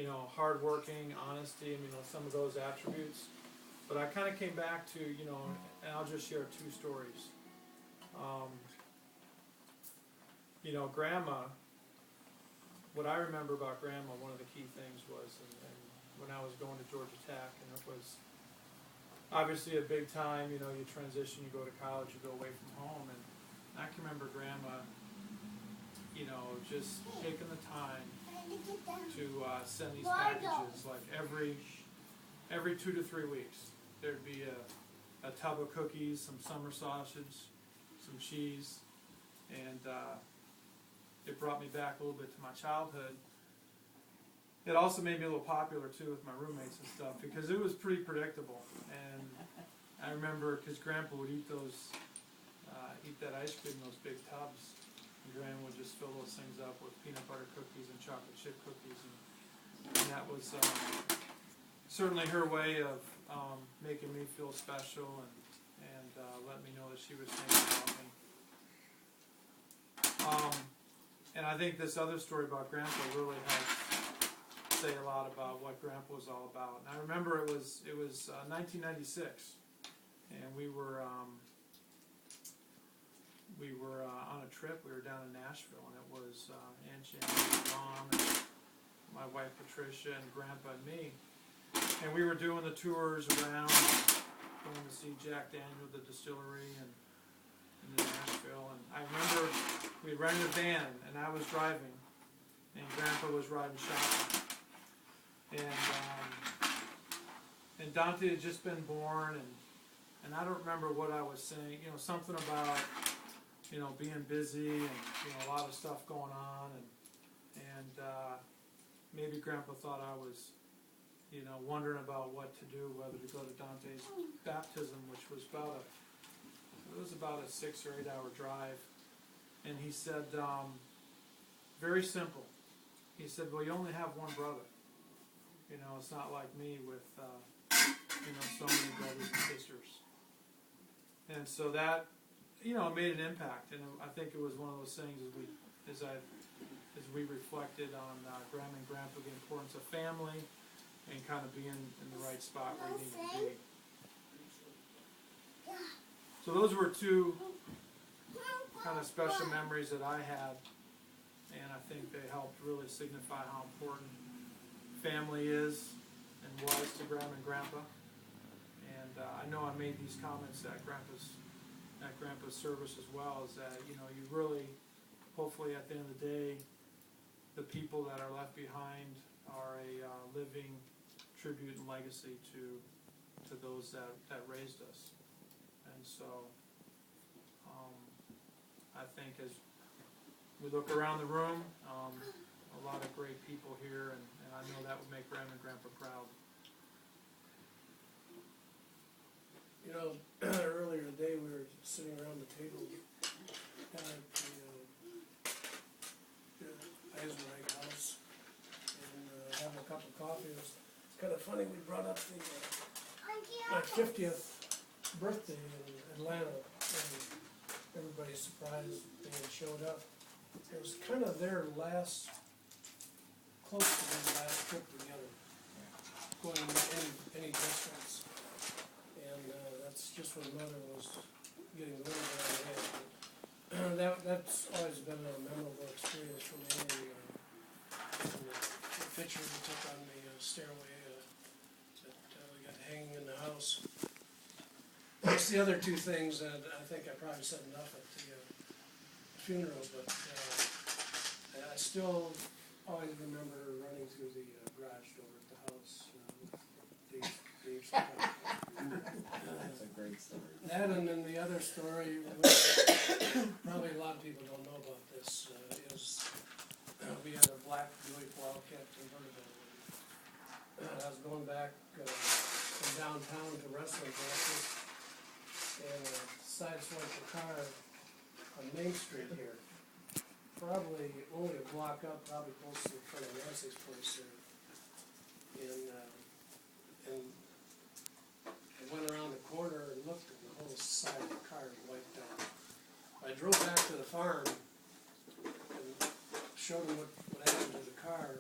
you know, hardworking, honesty, and, you know, some of those attributes. But I kind of came back to, you know, and I'll just share two stories. You know, Grandma, what I remember about Grandma, one of the key things was, and when I was going to Georgia Tech, and it was obviously a big time, you know, you transition, you go to college, you go away from home, and I can remember Grandma, you know, just taking the time to send these packages, like every 2 to 3 weeks. There'd be a tub of cookies, some summer sausage, some cheese, and it brought me back a little bit to my childhood. It also made me a little popular too with my roommates and stuff because it was pretty predictable. And I remember because Grandpa would eat that ice cream in those big tubs, and Grandma would just fill those things up with peanut butter cookies and chocolate chip cookies, and that was certainly her way of making me feel special and letting me know that she was thinking about me. And I think this other story about Grandpa really helps say a lot about what Grandpa was all about. And I remember it was 1996, and we were on a trip. We were down in Nashville, and it was Aunt Jan, and Mom, and my wife Patricia, and Grandpa and me. And we were doing the tours around, going to see Jack Daniel, the distillery, and in Nashville. And I remember we rented a van, and I was driving, and Grandpa was riding shotgun. And Dante had just been born, and I don't remember what I was saying. You know, something about, you know, being busy and, you know, a lot of stuff going on, and maybe Grandpa thought I was, you know, wondering about what to do, whether to go to Dante's baptism, which was about a 6 or 8 hour drive. And he said, very simple. He said, well, you only have one brother. You know, it's not like me with, you know, so many brothers and sisters. And so that, you know, it made an impact. And I think it was one of those things as we reflected on Grandma and Grandpa, the importance of family and kind of being in the right spot where you need to be. So those were two kind of special memories that I had, and I think they helped really signify how important family is and was to Grandma and Grandpa. And I know I made these comments at Grandpa's service as well, is that, you know, you really, hopefully at the end of the day, the people that are left behind are a living tribute and legacy to those that raised us. And so I think as we look around the room, a lot of great people here, and I know that would make Grandma and Grandpa proud. You know, earlier today we were sitting around the table at the Eisenreich house and having a cup of coffee. It was kind of funny, we brought up my 50th birthday in Atlanta, and everybody's surprised they had showed up. It was kind of their close to their last trip together, going any distance. And that's just when Mother was getting a little bit on the head. That's always been a memorable experience for me. The picture we took on the stairway that we got hanging in the house. That's the other two things that I think I probably said enough at the funeral, but I still always remember running through the garage door at the house with Dave's car. That's a great story. That, and then the other story, which probably a lot of people don't know about this, is we had a black Buick Wildcat convertible. I was going back from downtown to wrestling practice, and sideswiped the car on Main Street here. Probably only a block up, probably close to the front of Nancy's place there. And I went around the corner and looked, and the whole side of the car was wiped out. I drove back to the farm and showed them what happened to the car.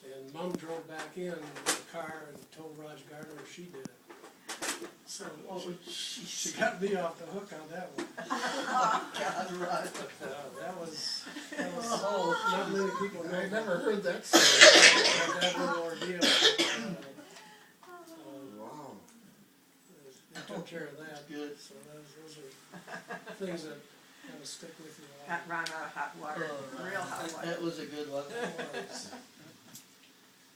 And mom drove back in the car and told Raj Gardner she did it. So she got me off the hook on that one. God, right. That was not many people know. I never heard that story. That little ordeal. Wow. They took care of that. Good. So those are things that kind of stick with you. Got run out of hot water, real hot water. That was a good one.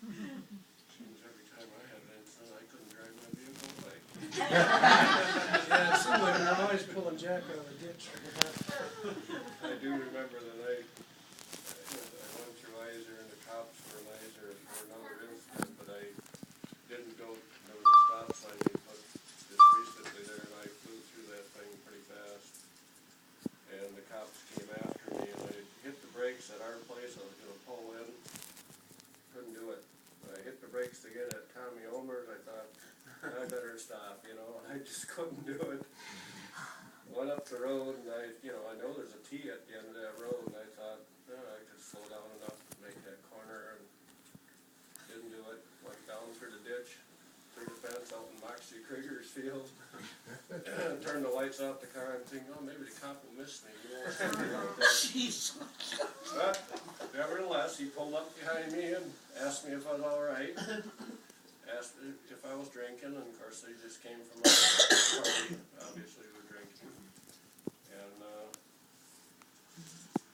Seems every time I had an incident, I couldn't drive my vehicle away. Yeah, it seemed like we're always pulling Jack out of the ditch. I do remember the night I went through Iser and the cops were in Iser for another incident, but I didn't go, there was a stop sign they put just recently there and I flew through that thing pretty fast. And the cops came after me and I hit the brakes at our place, I was gonna pull in, couldn't do it. When I hit the brakes to get at Tommy Omer's, I thought, I better stop, you know, and I just couldn't do it. Went up the road and I know there's a T at the end of that road and I thought, I could slow down enough to make that corner and didn't do it. Went down through the ditch, through the fence out in Moxie Krieger's field. Turned the lights off the car and thinking, oh, maybe the cop will miss me. You know, something like that. Jeez. But nevertheless, he pulled up behind me and asked me if I was all right. Asked if I was drinking, and of course they just came from a party. Obviously, we were drinking. And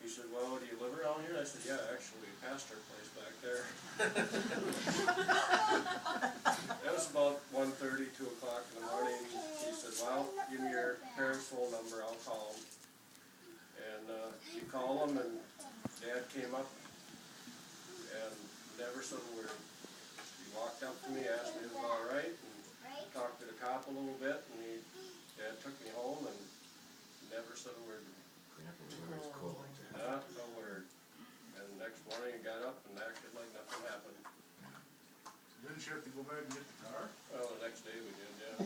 he said, "Well, do you live around here?" I said, "Yeah, actually, we passed our place back there." It was about 1:30, 2 o'clock in the morning. He said, "Well, give me your parents' phone number. I'll call them." And he called them, and Dad came up and never said a word. He walked up to me, asked me if I was all right, and talked to the cop a little bit, and Dad took me home and never said a word to me. Grandpa was always cool like that. Not a word. And the next morning he got up and acted like nothing happened. Didn't you have to go back and get the car? Well, the next day we did, yeah.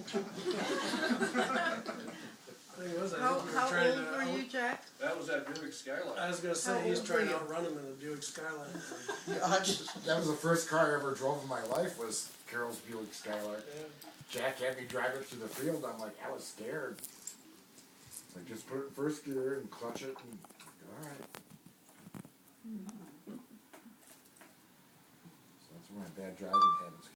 Thing was, I How think we were trying old were you, Jack? That was that Buick Skyline. I was gonna say, How he's old trying were to you? outrun him in a Buick Skyline. That was the first car I ever drove in my life, was Carol's Buick Skylark. Yeah. Jack had me drive it through the field. I'm like, I was scared. Like, just put it in first gear and clutch it, and all right. So that's where my bad driving habits